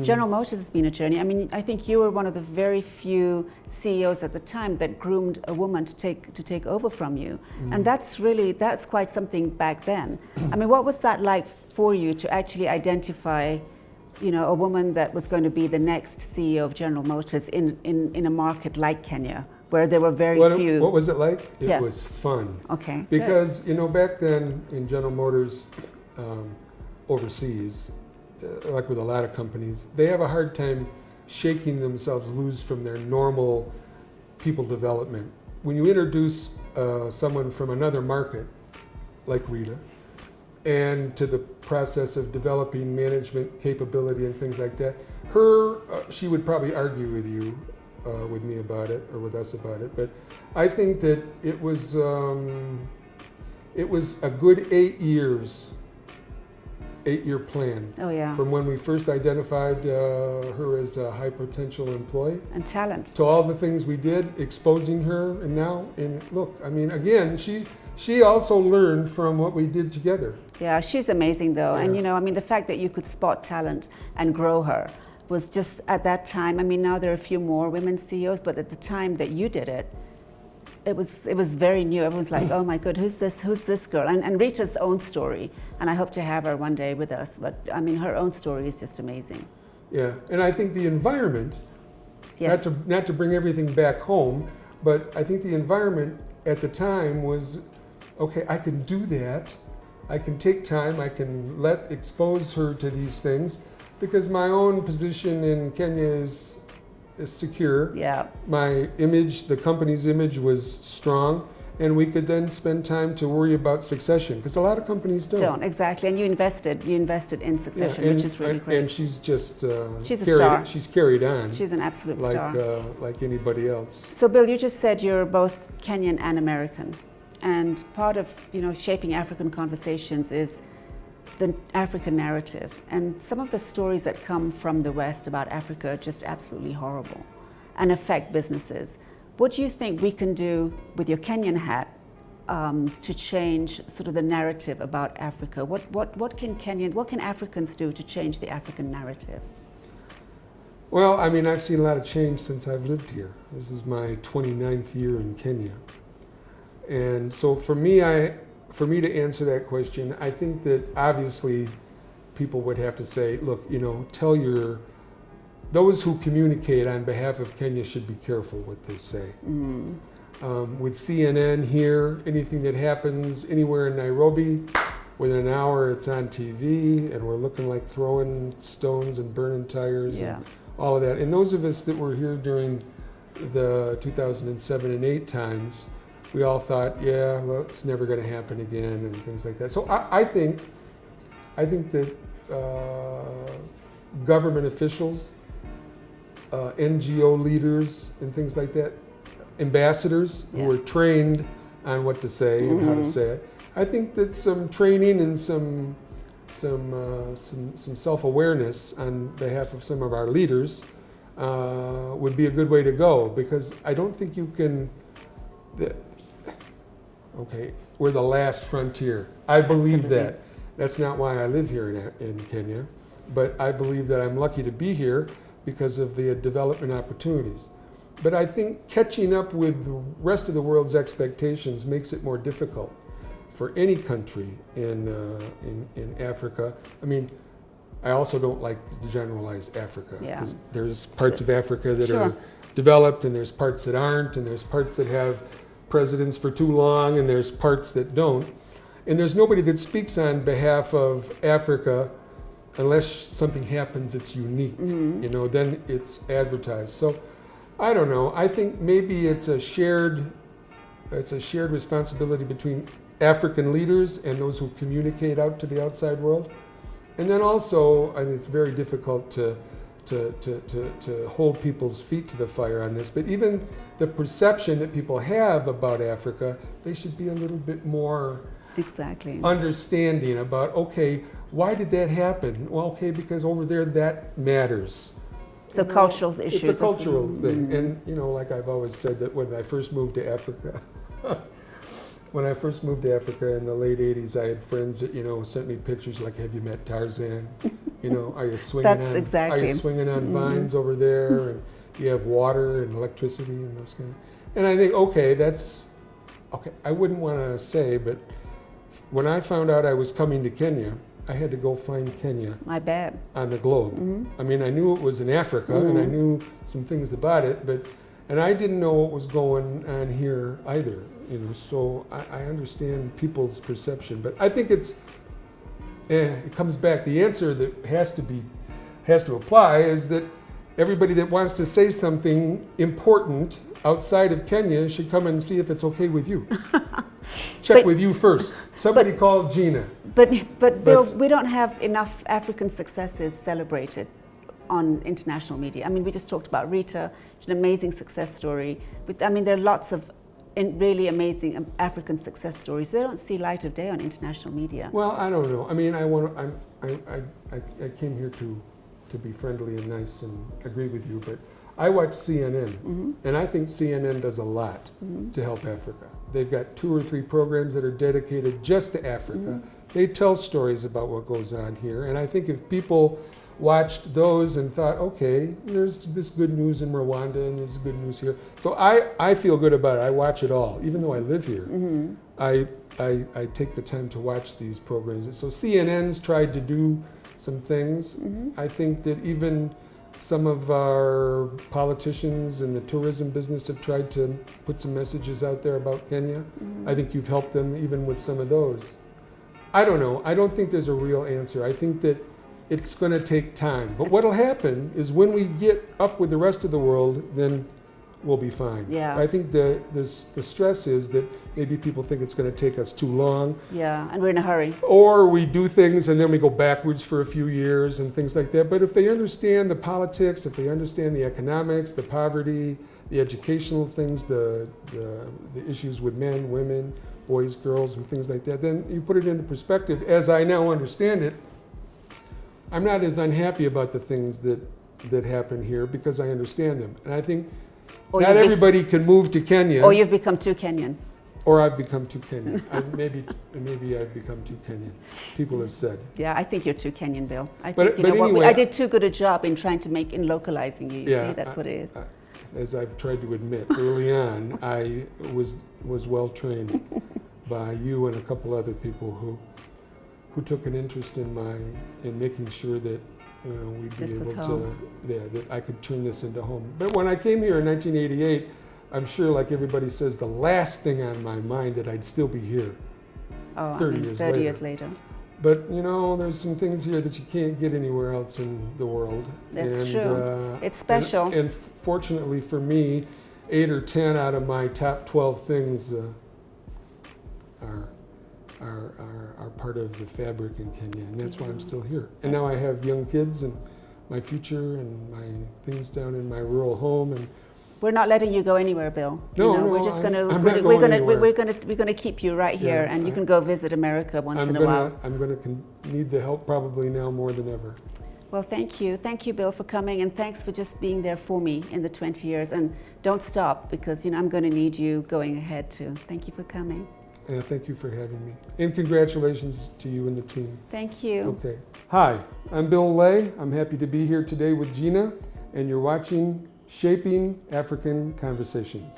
General Motors has been a journey. I mean, I think you were one of the very few CEOs at the time that groomed a woman to take over from you. And that's quite something back then. I mean, what was that like for you to actually identify, you know, a woman that was going to be the next CEO of General Motors in a market like Kenya, where there were very few? What was it like? It was fun. Okay. Because, you know, back then in General Motors overseas, like with a lot of companies, they have a hard time shaking themselves loose from their normal people development. When you introduce someone from another market, like Rita, and to the process of developing management capability and things like that, she would probably argue with you, with me about it, or with us about it, but I think that it was a good 8 years, 8-year plan. Oh yeah. From when we first identified her as a high potential employee. And talent. To all the things we did, exposing her, and look, I mean, again, she also learned from what we did together. Yeah, she's amazing though. Yeah. And you know, I mean, the fact that you could spot talent and grow her was just at that time, I mean, now there are a few more women CEOs, but at the time that you did it, it was very new. Everyone's like, oh my God, who's this girl? And Rita's own story, and I hope to have her one day with us, but I mean, her own story is just amazing. Yeah, and I think the environment, yes. not to bring everything back home, but I think the environment at the time was, okay, I can do that. I can take time, I can expose her to these things, because my own position in Kenya is secure. Yeah. My image, the company's image was strong, and we could then spend time to worry about succession, because a lot of companies don't. Exactly, and you invested in succession, which is really great. And she's just she's a star. She's carried on. She's an absolute star. Like anybody else. So Bill, you just said you're both Kenyan and American. And part of, you know, shaping African conversations is the African narrative. And some of the stories that come from the West about Africa are just absolutely horrible and affect businesses. What do you think we can do with your Kenyan hat to change sort of the narrative about Africa? What can Africans do to change the African narrative? Well, I mean, I've seen a lot of change since I've lived here. This is my 29th year in Kenya. And so for me to answer that question, I think that obviously people would have to say, look, you know, those who communicate on behalf of Kenya should be careful what they say. With CNN here, anything that happens anywhere in Nairobi, within an hour it's on TV, and we're looking like throwing stones and burning tires and all of that. And those of us that were here during the 2007 and 8 times, we all thought, yeah, well, it's never going to happen again, and things like that. So I think that government officials, NGO leaders, and things like that, ambassadors who are trained on what to say and how to say it. I think that some training and some self-awareness on behalf of some of our leaders would be a good way to go, because I don't think you can. Okay, we're the last frontier. I believe that. That's not why I live here in Kenya, but I believe that I'm lucky to be here because of the development opportunities. But I think catching up with the rest of the world's expectations makes it more difficult for any country in Africa. I mean, I also don't like to generalize Africa, because there's parts of Africa that are developed, and there's parts that aren't, and there's parts that have presidents for too long, and there's parts that don't. And there's nobody that speaks on behalf of Africa unless something happens that's unique. You know, then it's advertised. So I don't know. I think maybe it's a shared responsibility between African leaders and those who communicate out to the outside world. And then also, I mean, it's very difficult to hold people's feet to the fire on this, but even the perception that people have about Africa, they should be a little bit more understanding about, okay, why did that happen? Well, okay, because over there that matters. It's a cultural issue. It's a cultural thing. And, you know, like I've always said, that when I first moved to Africa, in the late 80s, I had friends that, you know, sent me pictures like, have you met Tarzan? You know, are you swinging That's on? exactly. Are you swinging on vines over there, and you have water and electricity and those kind of. And I think, okay, that's okay. I wouldn't want to say, but when I found out I was coming to Kenya, I had to go find Kenya. I bet. On the globe. I mean, I knew it was in Africa, and I knew some things about it, and I didn't know what was going on here either. You know, so I understand people's perception, but I think it comes back. The answer that has to apply is that everybody that wants to say something important outside of Kenya should come and see if it's okay with you. Check with you first. Somebody called Gina. But Bill, we don't have enough African successes celebrated on international media. I mean, we just talked about Rita, she's an amazing success story. But I mean, there are lots of really amazing African success stories. They don't see light of day on international media. Well, I don't know. I mean, I came here to be friendly and nice and agree with you, but I watch CNN, and I think CNN does a lot to help Africa. They've got 2 or 3 programs that are dedicated just to Africa. They tell stories about what goes on here, and I think if people watched those and thought, okay, there's this good news in Rwanda and there's good news here. So I feel good about it. I watch it all. Even though I live here, I take the time to watch these programs. So CNN's tried to do some things. I think that even some of our politicians in the tourism business have tried to put some messages out there about Kenya. I think you've helped them even with some of those. I don't know. I don't think there's a real answer. I think that it's going to take time. But what'll happen is when we get up with the rest of the world, then we'll be fine. Yeah. I think the stress is that maybe people think it's going to take us too long. Yeah, and we're in a hurry. Or we do things and then we go backwards for a few years and things like that. But if they understand the politics, if they understand the economics, the poverty, the educational things, the issues with men, women, boys, girls, and things like that, then you put it into perspective. As I now understand it, I'm not as unhappy about the things that happen here because I understand them. And I think not everybody can move to Kenya. Or you've become too Kenyan. Or I've become too Kenyan. Maybe I've become too Kenyan. People have said. Yeah, I think you're too Kenyan, Bill. I But think, anyway, I did too good a job in trying to in localizing you. Yeah, see, that's what it is. As I've tried to admit early on, I was well trained by you and a couple other people who took an interest in making sure that we'd be able to, that I could turn this into home. But when I came here in 1988, I'm sure, like everybody says, the last thing on my mind that I'd still be here 30 years later. But there's some things here that you can't get anywhere else in the world. That's true. It's special. And fortunately for me, 8 or 10 out of my top 12 things are part of the fabric in Kenya, and that's why I'm still here. And now I have young kids and my future and my things down in my rural home. And we're not letting you go anywhere, Bill. We're just we're gonna keep you right here, and you can go visit America once in a while. I'm gonna need the help probably now more than ever. Well, thank you, Bill, for coming, and thanks for just being there for me in the 20 years. And don't stop, because I'm going to need you going ahead too. Thank you for coming. Thank you for having me. And congratulations to you and the team. Thank you. Okay. Hi, I'm Bill Lay. I'm happy to be here today with Gina, and you're watching Shaping African Conversations.